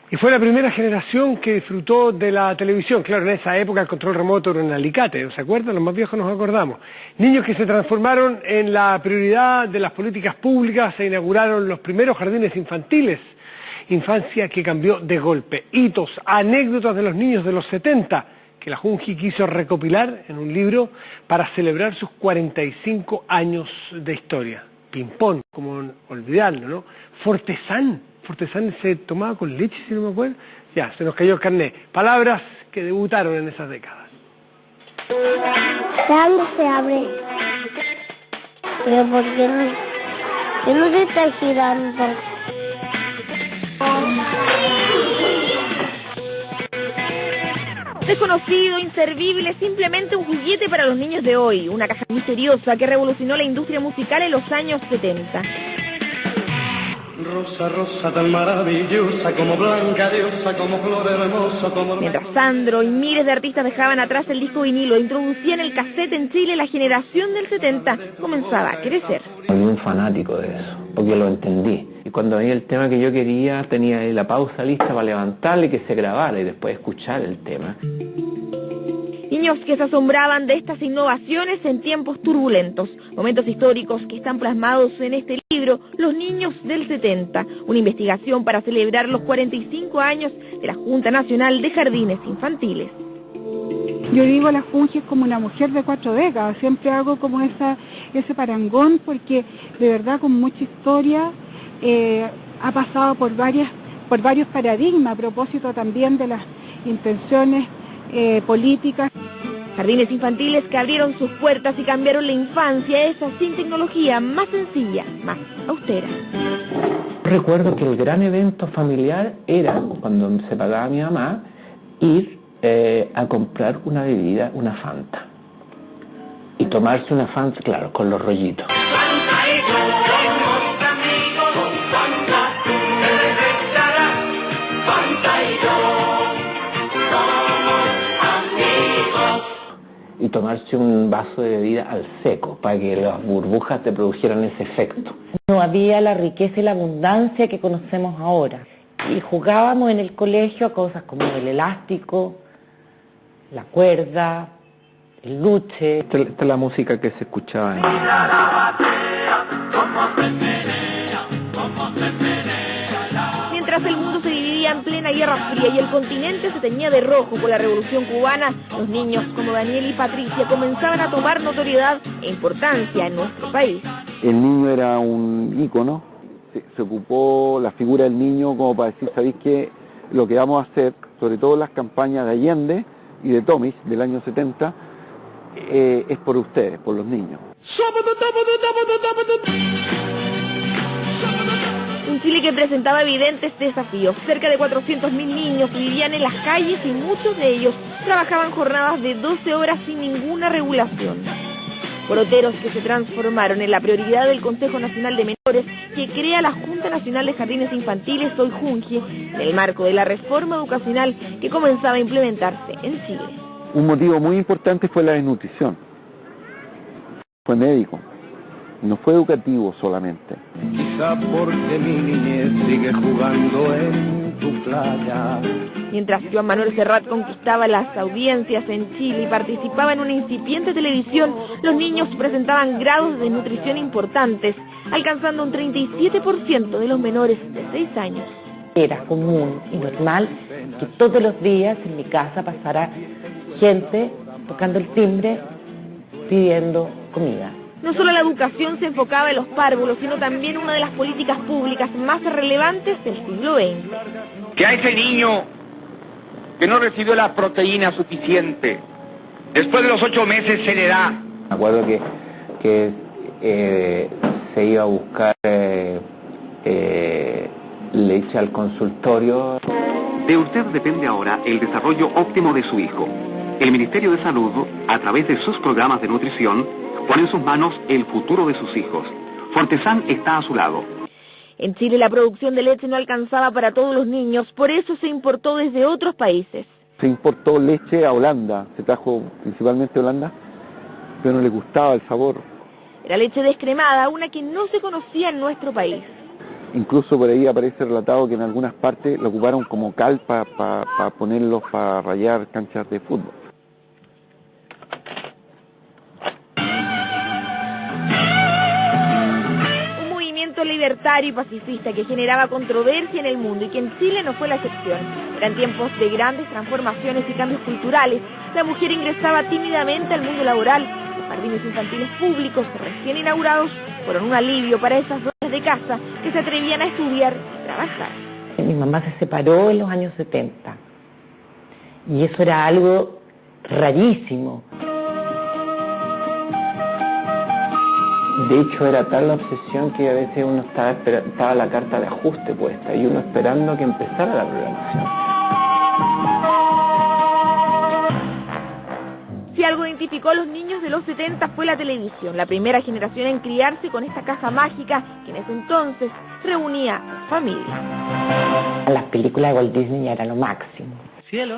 Y fue la primera generación que disfrutó de la televisión. Claro, en esa época el control remoto era un alicate, ¿se acuerdan? Los más viejos nos acordamos. Niños que se transformaron en la prioridad de las políticas públicas, se inauguraron los primeros jardines infantiles. Infancia que cambió de golpe. Hitos, anécdotas de los niños de los 70, que la Junji quiso recopilar en un libro para celebrar sus 45 años de historia. Ping-pong, como olvidarlo, ¿no? Fortesán se tomaba con leche, si no me acuerdo. Ya, se nos cayó el carnet. Palabras que debutaron en esas décadas. ¿Cuándo se abre? Pero ¿por qué no? ¿Qué no se está girando? Desconocido, inservible, simplemente un juguete para los niños de hoy. Una caja misteriosa que revolucionó la industria musical en los años 70. Rosa, rosa tan maravillosa, como blanca diosa, como flor hermosa, como... Mientras Sandro y miles de artistas dejaban atrás el disco vinilo e introducían el cassette en Chile, la generación del 70 comenzaba a crecer. Soy un fanático de eso, porque lo entendí. Y cuando venía el tema que yo quería, tenía ahí la pausa lista para levantarle y que se grabara y después escuchar el tema. Niños que se asombraban de estas innovaciones en tiempos turbulentos, momentos históricos que están plasmados en este libro, Los Niños del 70, una investigación para celebrar los 45 años de la Junta Nacional de Jardines Infantiles. Yo digo la Junji es como una mujer de 4 décadas, siempre hago como ese parangón porque de verdad con mucha historia ha pasado por varios paradigmas a propósito también de las intenciones políticas. Jardines infantiles que abrieron sus puertas y cambiaron la infancia, esa sin tecnología, más sencilla, más austera. Recuerdo que el gran evento familiar era, cuando se pagaba mi mamá, ir a comprar una bebida, una Fanta. Y tomarse una Fanta, claro, con los rollitos. Y tomarse un vaso de bebida al seco, para que las burbujas te produjeran ese efecto. No había la riqueza y la abundancia que conocemos ahora. Y jugábamos en el colegio a cosas como el elástico, la cuerda, el luche. Esta es la música que se escuchaba en... Mientras el mundo se dividía en plena Guerra Fría y el continente se teñía de rojo por la Revolución Cubana, los niños como Daniel y Patricia comenzaban a tomar notoriedad e importancia en nuestro país. El niño era un ícono, se ocupó la figura del niño como para decir, ¿sabéis qué? Lo que vamos a hacer, sobre todo en las campañas de Allende y de Tomis del año 70, es por ustedes, por los niños. Un Chile que presentaba evidentes desafíos. Cerca de 400.000 niños vivían en las calles y muchos de ellos trabajaban jornadas de 12 horas sin ninguna regulación. Broteros que se transformaron en la prioridad del Consejo Nacional de Menores que crea la Junta Nacional de Jardines Infantiles, hoy Junji, en el marco de la reforma educacional que comenzaba a implementarse en Chile. Un motivo muy importante fue la desnutrición. Fue médico, no fue educativo solamente. Quizá porque mi niñez sigue jugando en tu playa. Mientras Joan Manuel Serrat conquistaba las audiencias en Chile y participaba en una incipiente televisión, los niños presentaban grados de desnutrición importantes, alcanzando un 37% de los menores de 6 años. Era común y normal que todos los días en mi casa pasara gente tocando el timbre pidiendo comida. No solo la educación se enfocaba en los párvulos, sino también una de las políticas públicas más relevantes del siglo XX. Que a ese niño que no recibió la proteína suficiente, después de los 8 meses se le da. Me acuerdo que se iba a buscar leche al consultorio. De usted depende ahora el desarrollo óptimo de su hijo. El Ministerio de Salud, a través de sus programas de nutrición, pone en sus manos el futuro de sus hijos. Fortesán está a su lado. En Chile la producción de leche no alcanzaba para todos los niños, por eso se importó desde otros países. Se importó leche a Holanda, se trajo principalmente a Holanda, pero no le gustaba el sabor. Era leche descremada, una que no se conocía en nuestro país. Incluso por ahí aparece relatado que en algunas partes lo ocuparon como cal para ponerlos para rayar canchas de fútbol. Un movimiento libertario y pacifista que generaba controversia en el mundo y que en Chile no fue la excepción. Eran tiempos de grandes transformaciones y cambios culturales. La mujer ingresaba tímidamente al mundo laboral. Los jardines infantiles públicos recién inaugurados fueron un alivio para esas dueñas de casa que se atrevían a estudiar y trabajar. Mi mamá se separó en los años 70 y eso era algo rarísimo. De hecho, era tal la obsesión que a veces uno estaba la carta de ajuste puesta y uno esperando que empezara la programación. Si algo identificó a los niños de los 70 fue la televisión, la primera generación en criarse con esta caja mágica que en ese entonces reunía a las familias. Las películas de Walt Disney ya era lo máximo. Cielo,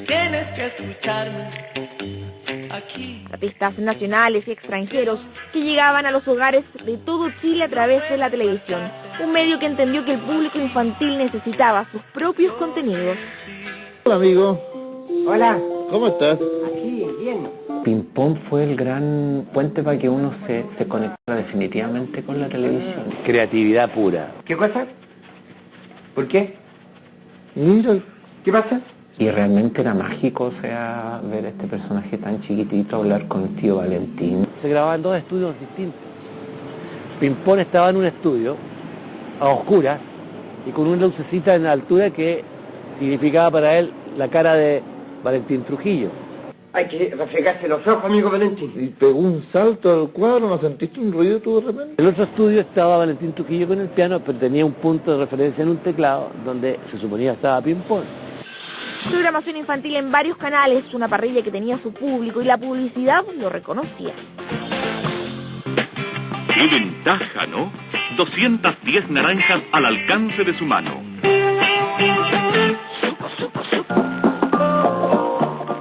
tienes que escucharme aquí. Artistas nacionales y extranjeros que llegaban a los hogares de todo Chile a través de la televisión. Un medio que entendió que el público infantil necesitaba sus propios contenidos. Hola amigo. Hola. ¿Cómo estás? Aquí, bien. Ping-pong fue el gran puente para que uno se conectara definitivamente con la televisión. Creatividad pura. ¿Qué cosa? ¿Por qué? Mira, ¿qué pasa? Y realmente era mágico, o sea, ver a este personaje tan chiquitito hablar con tío Valentín. Se grababan dos estudios distintos. Ping-pong estaba en un estudio, a oscuras, y con una lucecita en la altura que significaba para él la cara de Valentín Trujillo. Hay que refregarse los ojos, amigo Valentín. Y pegó un salto al cuadro, ¿no sentiste un ruido tú de repente? En el otro estudio estaba Valentín Trujillo con el piano, pero tenía un punto de referencia en un teclado donde se suponía estaba ping-pong. Programación infantil en varios canales, una parrilla que tenía su público y la publicidad lo reconocía. ¡Qué ventaja, ¿no? 210 naranjas al alcance de su mano.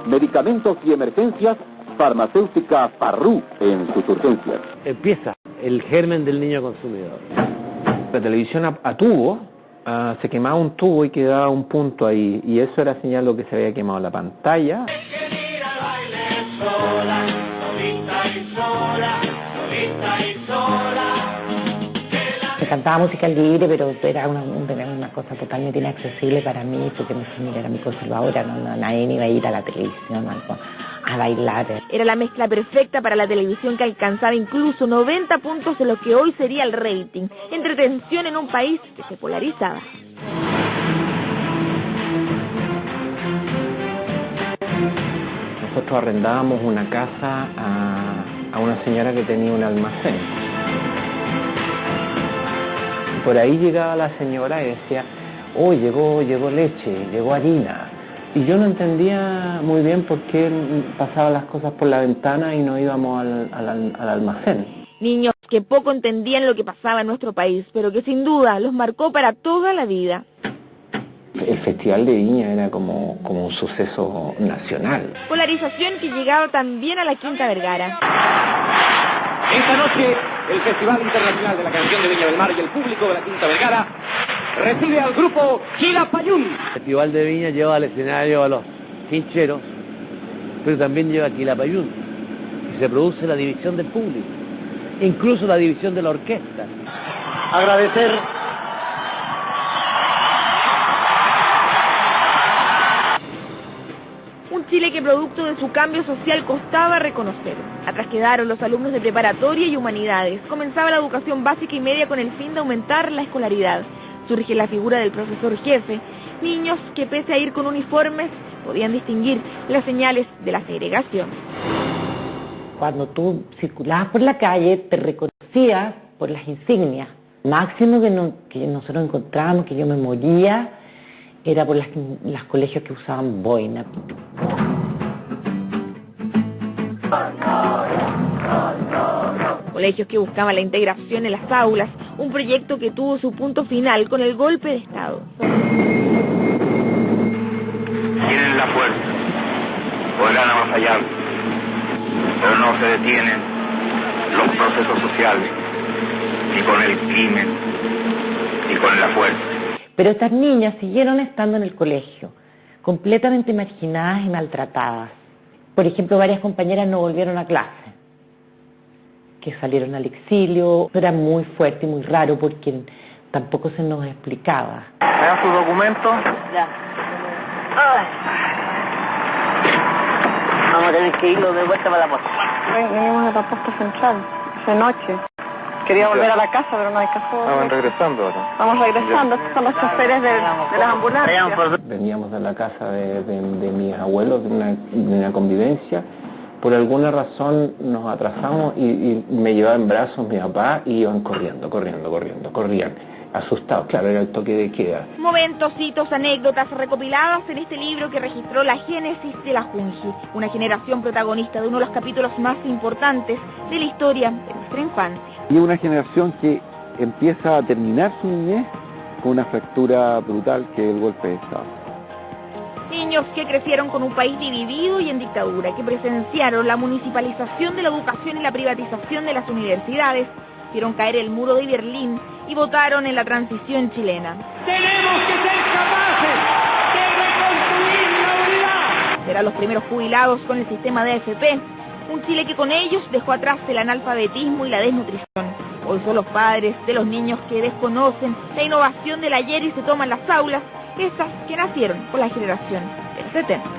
Medicamentos y emergencias, farmacéutica Farrú en sus urgencias. Empieza el germen del niño consumidor. La televisión a tubo, se quemaba un tubo y quedaba un punto ahí, y eso era señal de que se había quemado la pantalla. Se cantaba música libre, pero era una cosa totalmente inaccesible para mí, porque mi familia era muy conservadora, nadie iba a ir a la televisión a bailar. Era la mezcla perfecta para la televisión que alcanzaba incluso 90 puntos de lo que hoy sería el rating. Entretención en un país que se polarizaba. Nosotros arrendábamos una casa a una señora que tenía un almacén. Por ahí llegaba la señora y decía, oh, llegó leche, llegó harina. Y yo no entendía muy bien por qué pasaban las cosas por la ventana y no íbamos al almacén. Niños que poco entendían lo que pasaba en nuestro país, pero que sin duda los marcó para toda la vida. El Festival de Viña era como un suceso nacional. Polarización que llegaba también a la Quinta Vergara. Esta noche, el Festival Internacional de la Canción de Viña del Mar y el público de la Quinta Vergara recibe al grupo Quilapayún. El Festival de Viña lleva al escenario a los hincheros, pero también lleva a Quilapayún. Y se produce la división del público, incluso la división de la orquesta. Agradecer Un Chile que producto de su cambio social costaba reconocer. Atrás quedaron los alumnos de preparatoria y humanidades. Comenzaba la educación básica y media con el fin de aumentar la escolaridad. Surge la figura del profesor jefe. Niños que pese a ir con uniformes podían distinguir las señales de la segregación. Cuando tú circulabas por la calle te reconocías por las insignias. Máximo que nosotros encontrábamos, que yo me moría, era por los colegios que usaban boina. Colegios que buscaban la integración en las aulas, un proyecto que tuvo su punto final con el golpe de Estado. Tienen la fuerza, podrán avasallar, pero no se detienen los procesos sociales. y con el crimen y con la fuerza. Pero estas niñas siguieron estando en el colegio, completamente marginadas y maltratadas. Por ejemplo, varias compañeras no volvieron a clase, que salieron al exilio. Era muy fuerte y muy raro porque tampoco se nos explicaba. ¿Me dan sus documentos? Ya. Vamos a tener que irlo de vuelta para la puerta. Venimos de la posta central, de noche. Quería volver a la casa, pero no hay caso. Estaban regresando ahora. Vamos regresando, estos son los choferes de las ambulancias. Veníamos de la casa de mis abuelos, de una convivencia. Por alguna razón nos atrasamos y me llevaba en brazos mi papá y iban corrían. Asustados, claro, era el toque de queda. Momentos, hitos, anécdotas recopiladas en este libro que registró la génesis de la Junji, una generación protagonista de uno de los capítulos más importantes de la historia de nuestra infancia. Y una generación que empieza a terminar su niñez con una fractura brutal que es el golpe de Estado. Niños que crecieron con un país dividido y en dictadura, que presenciaron la municipalización de la educación y la privatización de las universidades, vieron caer el muro de Berlín y votaron en la transición chilena. Tenemos que ser capaces de reconstruir la unidad. Serán los primeros jubilados con el sistema de AFP, un Chile que con ellos dejó atrás el analfabetismo y la desnutrición. Hoy son los padres de los niños que desconocen la innovación del ayer y se toman las aulas, estas que nacieron con la generación del 70.